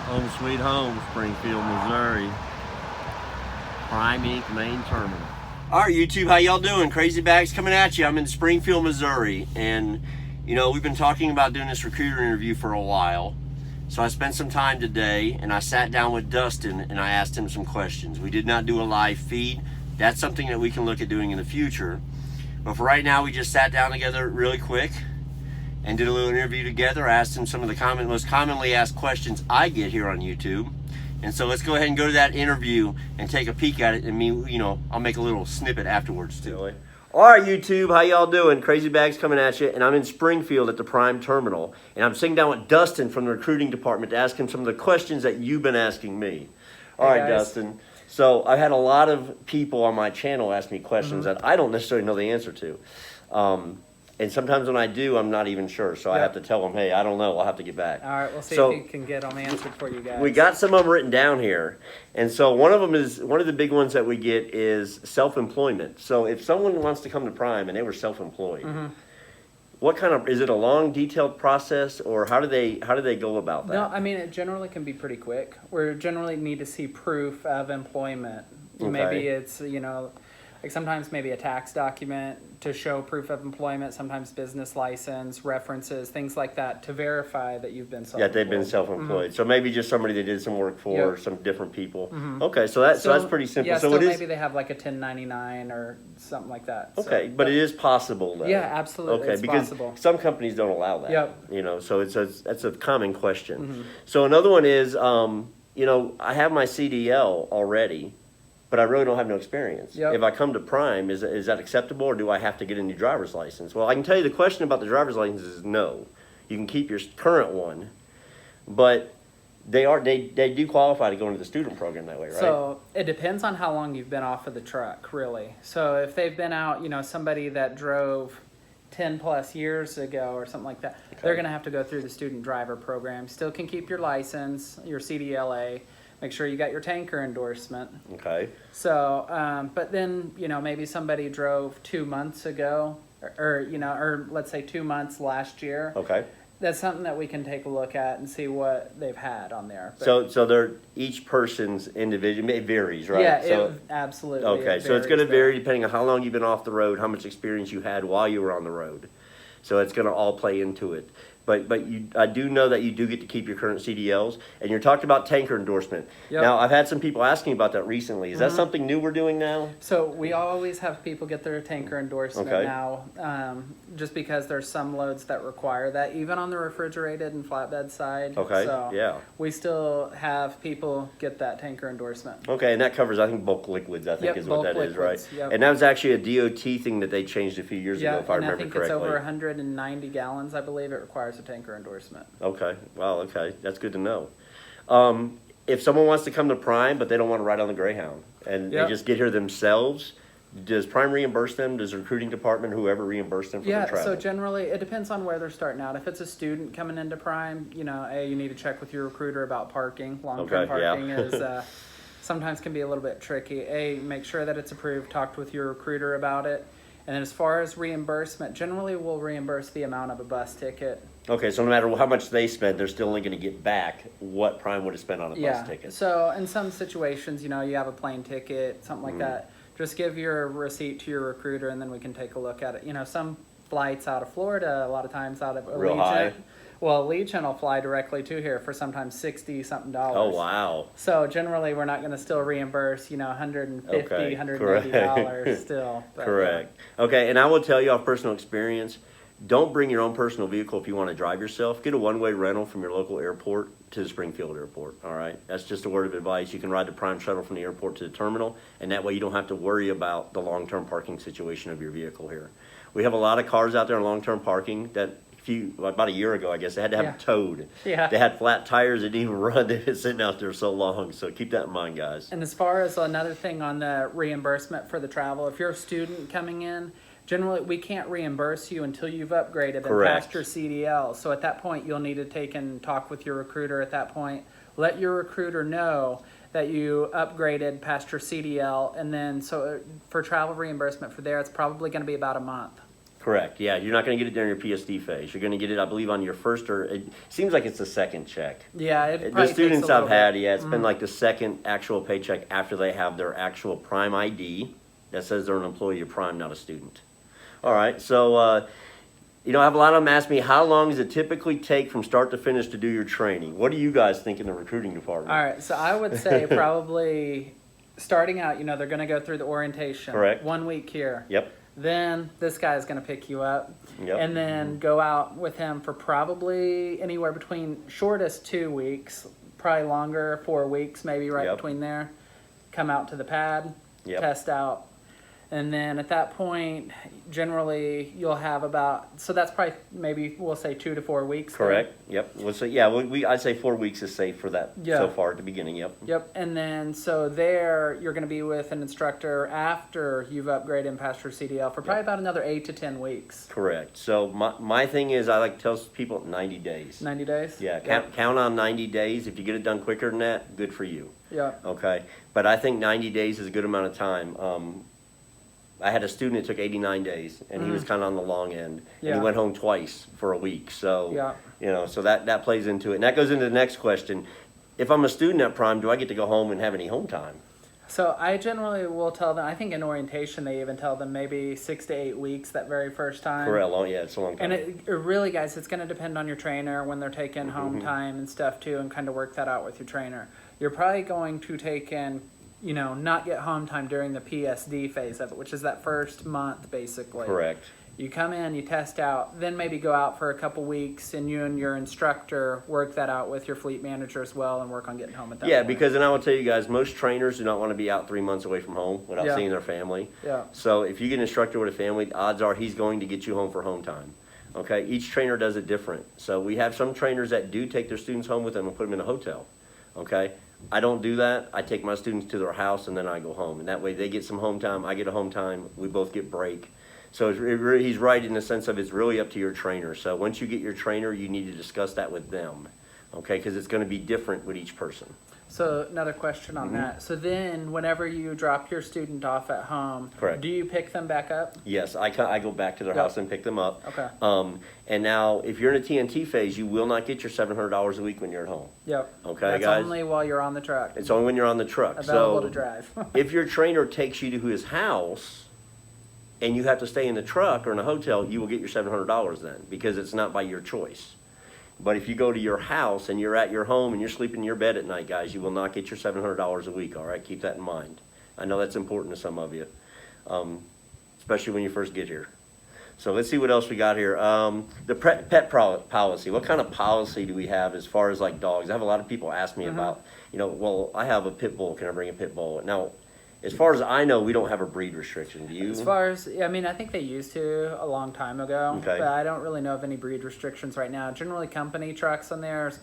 Home sweet home, Springfield, Missouri. Prime Inc. main terminal. All right, YouTube, how y'all doing? Crazy Bags coming at you. I'm in Springfield, Missouri, and we've been talking about doing this recruiter interview for a while. So I spent some time today, and I sat down with Dustin, and I asked him some questions. We did not do a live feed. That's something that we can look at doing in the future. But for right now, we just sat down together really quick and did a little interview together. I asked him some of the most commonly asked questions I get here on YouTube. And so let's go ahead and go to that interview and take a peek at it. And I'll make a little snippet afterwards too. All right, YouTube, how y'all doing? Crazy Bags coming at you, and I'm in Springfield at the Prime Terminal. And I'm sitting down with Dustin from the recruiting department to ask him some of the questions that you've been asking me. All right, guys. Dustin. So I had a lot of people on my channel ask me questions that I don't necessarily know the answer to. And sometimes when I do, I'm not even sure. So I have to tell them, hey, I don't know. I'll have to get back. All right, we'll see if you can get them answered for you guys. We got some of them written down here. And so one of the big ones that we get is self-employment. So if someone wants to come to Prime and they were self-employed, is it a long, detailed process, or how do they go about that? No, I mean, it generally can be pretty quick. We generally need to see proof of employment. Okay. Maybe it's, like sometimes maybe a tax document to show proof of employment, sometimes business license, references, things like that to verify that you've been self-employed. Yeah, they've been self-employed. So maybe just somebody they did some work for, some different people. Okay, so that's pretty simple. Yeah, so it is, maybe they have like a 1099 or something like that. Okay, but it is possible though. Yeah, absolutely. Okay, it's because possible. some companies don't allow that. Yep. So that's a common question. So another one is, I have my CDL already, but I really don't have no experience. Yep. If I come to Prime, is that acceptable, or do I have to get a new driver's license? Well, I can tell you the question about the driver's license is no. You can keep your current one, but they do qualify to go into the student program that way, right? So it depends on how long you've been off of the truck, really. So if they've been out, somebody that drove 10 plus years ago or something like that, they're going to have to go through the student driver program. Still can keep your license, your CDLA. Make sure you got your tanker endorsement. Okay. So, but then, maybe somebody drove 2 months ago or let's say 2 months last year. Okay. That's something that we can take a look at and see what they've had on there. But, So they're each person's individual. It varies, right? Yeah, absolutely. Okay, so it's going to vary depending on how long you've been off the road, how much experience you had while you were on the road. So it's going to all play into it. But I do know that you do get to keep your current CDLs, and you're talking about tanker endorsement. Yep. Now, I've had some people asking about that recently. Is that something new we're doing now? So we always have people get their tanker endorsement now, just because there's some loads that require that, even on the refrigerated and flatbed side. Okay, so yeah. We still have people get that tanker endorsement. Okay, and that covers, I think, bulk liquids, I think is what that is, right? Yep. And that was actually a DOT thing that they changed a few years ago, if I remember correctly. I think it's over 190 gallons, I believe it requires a tanker endorsement. Okay, well, okay, that's good to know. If someone wants to come to Prime, but they don't want to ride on the Greyhound, and they just get here themselves, does Prime reimburse them? Does the recruiting department, whoever, reimburse them for their travel? So generally, it depends on where they're starting out. If it's a student coming into Prime, you need to check with your recruiter about parking. Long-term parking is sometimes can be a little bit tricky. Make sure that it's approved. Talk with your recruiter about it. And then as far as reimbursement, generally we'll reimburse the amount of a bus ticket. Okay, so no matter how much they spend, they're still only going to get back what Prime would have spent on a bus ticket. So in some situations, you have a plane ticket, something like that. Just give your receipt to your recruiter, and then we can take a look at it. Some flights out of Florida, a lot of times out of Real high. Well, Legion will fly directly to here for sometimes $60-something. Oh, wow. So generally, we're not going to still reimburse, $150, $180 still. But, Correct. Okay, and I will tell you off personal experience, don't bring your own personal vehicle if you want to drive yourself. Get a one-way rental from your local airport to the Springfield airport, all right? That's just a word of advice. You can ride the Prime shuttle from the airport to the terminal, and that way you don't have to worry about the long-term parking situation of your vehicle here. We have a lot of cars out there in long-term parking that about a year ago, I guess, they had to have them towed. Yeah. They had flat tires that didn't even run. They've been sitting out there so long. So keep that in mind, guys. And as far as another thing on the reimbursement for the travel, if you're a student coming in, generally we can't reimburse you until you've upgraded and passed your CDL. So at that point, you'll need to take and talk with your recruiter at that point. Let your recruiter know that you upgraded past your CDL. And then so for travel reimbursement for there, it's probably going to be about a month. Correct. Yeah, you're not going to get it during your PSD phase. You're going to get it, I believe, on your first, or it seems like it's the second check. Yeah, it The probably students takes a I've little had, bit. yeah, it's been like the second actual paycheck after they have their actual Prime ID that says they're an employee of Prime, not a student. All right, so you know, I have a lot of them ask me, how long does it typically take from start to finish to do your training? What do you guys think in the recruiting department? All right, so I would say probably starting out, you know, they're going to go through the orientation. Correct. 1 week here. Yep. Then this guy is going to pick you up. Yep. And then go out with him for probably anywhere between shortest 2 weeks, probably longer, 4 weeks, maybe right Yep. between there. Come out to the pad, Yep. test out. And then at that point, generally you'll have about, so that's probably maybe we'll say 2 to 4 weeks. there. Correct. Yep. Well, so yeah, I'd say 4 weeks is safe for that Yeah. so far at the beginning. Yep. Yep, and then so there you're going to be with an instructor after you've upgraded and passed your CDL for probably about another 8 to 10 weeks. Correct. So my thing is, I like to tell people 90 days. 90 days? Yeah, Yep. count on 90 days. If you get it done quicker than that, good for you. Yeah. Okay, but I think 90 days is a good amount of time. I had a student that took 89 days, and he was kind of on the long end. And Yeah. he went home twice for a week. So, Yeah. you know, so that plays into it. And that goes into the next question. If I'm a student at Prime, do I get to go home and have any home time? So I generally will tell them, I think in orientation they even tell them maybe 6 to 8 weeks that very first time. Correct. Yeah, it's a long time. And it really, guys, it's going to depend on your trainer when they're taking home time and stuff too, and kind of work that out with your trainer. You're probably going to take in, you know, not get home time during the PSD phase of it, which is that first month basically. Correct. You come in, you test out, then maybe go out for a couple weeks, and you and your instructor work that out with your fleet manager as well, and work on getting home at that Yeah, point. because, and I will tell you guys, most trainers do not want to be out 3 months away from home without Yeah. seeing their family. Yeah. So if you get an instructor with a family, the odds are he's going to get you home for home time. Okay, each trainer does it different. So we have some trainers that do take their students home with them and put them in a hotel. Okay, I don't do that. I take my students to their house and then I go home. And that way they get some home time, I get a home time, we both get break. So he's right in the sense of it's really up to your trainer. So once you get your trainer, you need to discuss that with them. Okay, because it's going to be different with each person. So another question on that. So then whenever you drop your student off at home, Correct. do you pick them back up? Yes, I go back to their Yep. house and pick them up. Okay. And now, if you're in a TNT phase, you will not get your $700 a week when you're at home. Yep. Okay, That's guys? only while you're on the truck. It's only when you're on the truck. Available So to drive. if your trainer takes you to his house and you have to stay in the truck or in a hotel, you will get your $700 then, because it's not by your choice. But if you go to your house and you're at your home and you're sleeping in your bed at night, guys, you will not get your $700 a week, all right? Keep that in mind. I know that's important to some of you, especially when you first get here. So let's see what else we got here. The pet policy. What kind of policy do we have as far as like dogs? I have a lot of people ask me about, you know, well, I have a pit bull. Can I bring a pit bull? Now, as far as I know, we don't have a breed restriction. Do you? As far as, I mean, I think they used to a long time ago, Okay. but I don't really know of any breed restrictions right now. Generally, company trucks on there,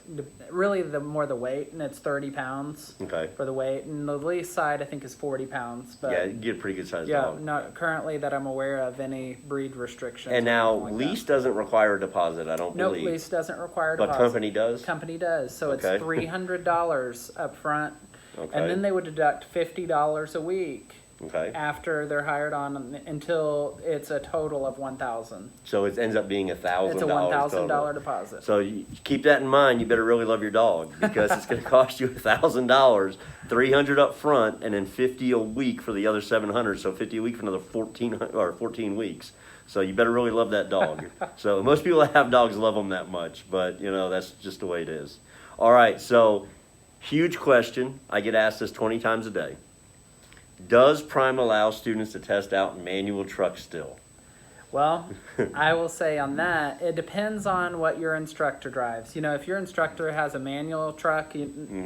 really the more the weight, and it's 30 pounds Okay. for the weight, and the lease side I think is 40 pounds. But Yeah, you get a pretty good sized yeah, dog. not currently that I'm aware of any breed restrictions. And or now, anything like lease doesn't require a deposit, I don't that. Nope, believe. lease doesn't require a But deposit. company does? Company does, so Okay. it's $300 up front, Okay. and then they would deduct $50 a week Okay. after they're hired on until it's a total of $1,000. So it ends up being $1,000. It's a $1,000 deposit. So you keep that in mind. You better really love your dog, because it's going to cost you $1,000, $300 up front, and then $50 a week for the other $700. So $50 a week for another 14 weeks. So you better really love that dog. So most people that have dogs love them that much, but you know that's just the way it is. All right. So huge question. I get asked this 20 times a day. Does Prime allow students to test out manual trucks still? Well, I will say on that, it depends on what your instructor drives. You know, if your instructor has a manual truck,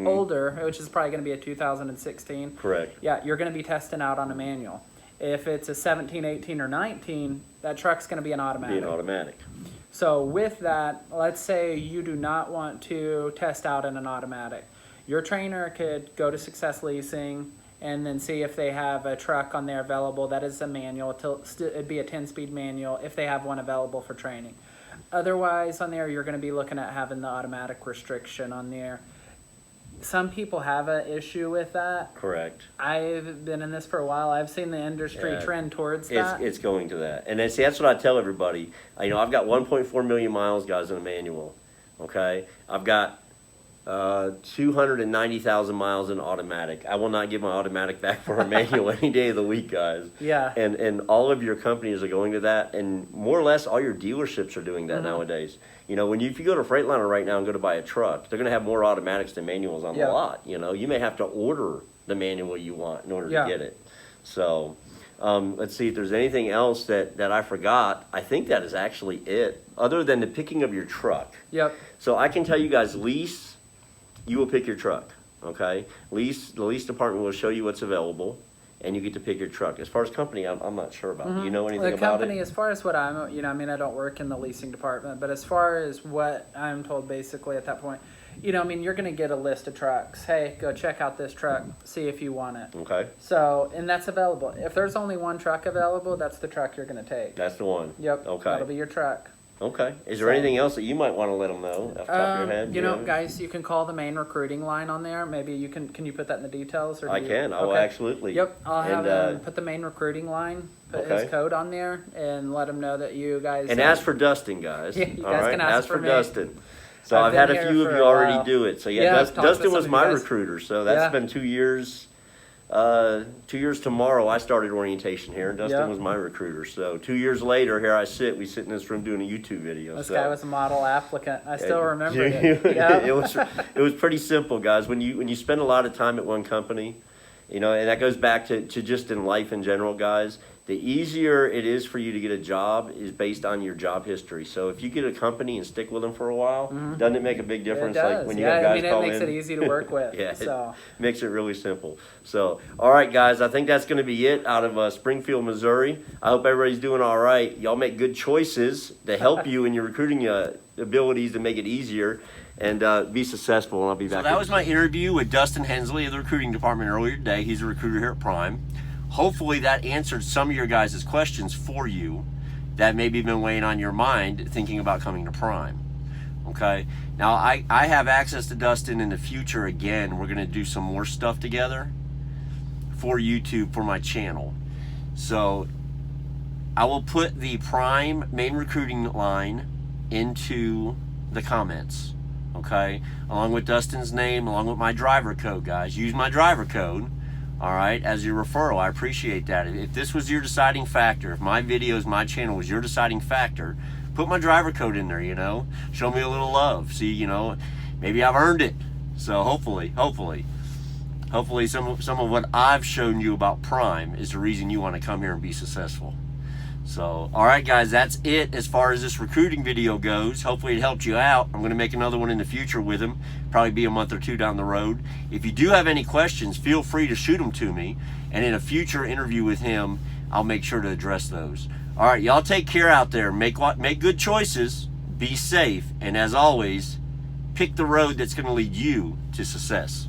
older, which is probably going to be a 2016, Correct. yeah, you're going to be testing out on a manual. If it's a 17, 18, or 19, that truck's going to be an automatic. Being automatic. So with that, let's say you do not want to test out in an automatic. Your trainer could go to Success Leasing and then see if they have a truck on there available that is a manual. It'd be a 10-speed manual if they have one available for training. Otherwise, on there, you're going to be looking at having the automatic restriction on there. some people have an issue with that. Correct. I've been in this for a while. I've seen the industry trend towards that. It's going to that. And that's what I tell everybody. You know, I've got 1.4 million miles, guys, in a manual. Okay? I've got 290,000 miles in automatic. I will not give my automatic back for a manual any day of the week, guys. Yeah. And all of your companies are going to that, and more or less all your dealerships are doing that nowadays. You know, if you go to Freightliner right now and go to buy a truck, they're going to have more automatics than manuals on the lot. You know, you may have to order the manual you want in order to get it. So, let's see if there's anything else that I forgot. I think that is actually it, other than the picking of your truck. Yep. So I can tell you guys, lease, you will pick your truck, okay? The lease department will show you what's available, and you get to pick your truck. As far as company, I'm not sure about. Do you know anything about company, it? as far as what I'm, you know, I mean, I don't work in the leasing department, but as far as what I'm told basically at that point, you know, I mean, you're going to get a list of trucks. Hey, go check out this truck, see if you want it. Okay. So, and that's available. If there's only one truck available, that's the truck you're going to take. That's the one. Yep. Okay. That'll be your truck. Okay. Is there anything else that you might want to let them know off the top of your head? You know, guys, you can call the main recruiting line on there. Maybe you can you put that in the details? Or I can. I will absolutely. Yep. I'll have him put the main recruiting line, put his code on there, and let him know that you guys. And ask for Dustin, guys. Yeah, you guys can ask for me. Dustin. So I've had a few of you already do it. So Dustin was my recruiter. So that's been 2 years. 2 years tomorrow, I started orientation here, and Dustin was my recruiter. So 2 years later, here I sit. We sit in this room doing a YouTube video. This guy was a model applicant. I still remember it. It was pretty simple, guys. When you spend a lot of time at one company, you know, and that goes back to just in life in general, guys. The easier it is for you to get a job is based on your job history. So if you get a company and stick with them for a while, doesn't it make a big difference? It does. Like when you have guys call in? It makes it easy to work with. It makes it really simple. So, all right, guys, I think that's going to be it out of Springfield, Missouri. I hope everybody's doing all right. Y'all make good choices to help you in your recruiting abilities to make it easier and be successful. And I'll be back. So that was my interview with Dustin Hensley of the recruiting department earlier today. He's a recruiter here at Prime. Hopefully that answered some of your guys' questions for you that maybe been weighing on your mind thinking about coming to Prime. Okay? Now, I have access to Dustin in the future again. We're going to do some more stuff together for YouTube for my channel. So I will put the Prime main recruiting line into the comments. Okay? Along with Dustin's name, along with my driver code, guys. Use my driver code. All right, as your referral. I appreciate that. If this was your deciding factor, if my videos, my channel was your deciding factor, put my driver code in there, you know. Show me a little love. See, you know, maybe I've earned it. So hopefully some of what I've shown you about Prime is the reason you want to come here and be successful. So, all right, guys, that's it as far as this recruiting video goes. Hopefully it helped you out. I'm going to make another one in the future with him, probably be a month or two down the road. If you do have any questions, feel free to shoot them to me, and in a future interview with him, I'll make sure to address those. All right, y'all take care out there. Make good choices, be safe, and as always, pick the road that's going to lead you to success.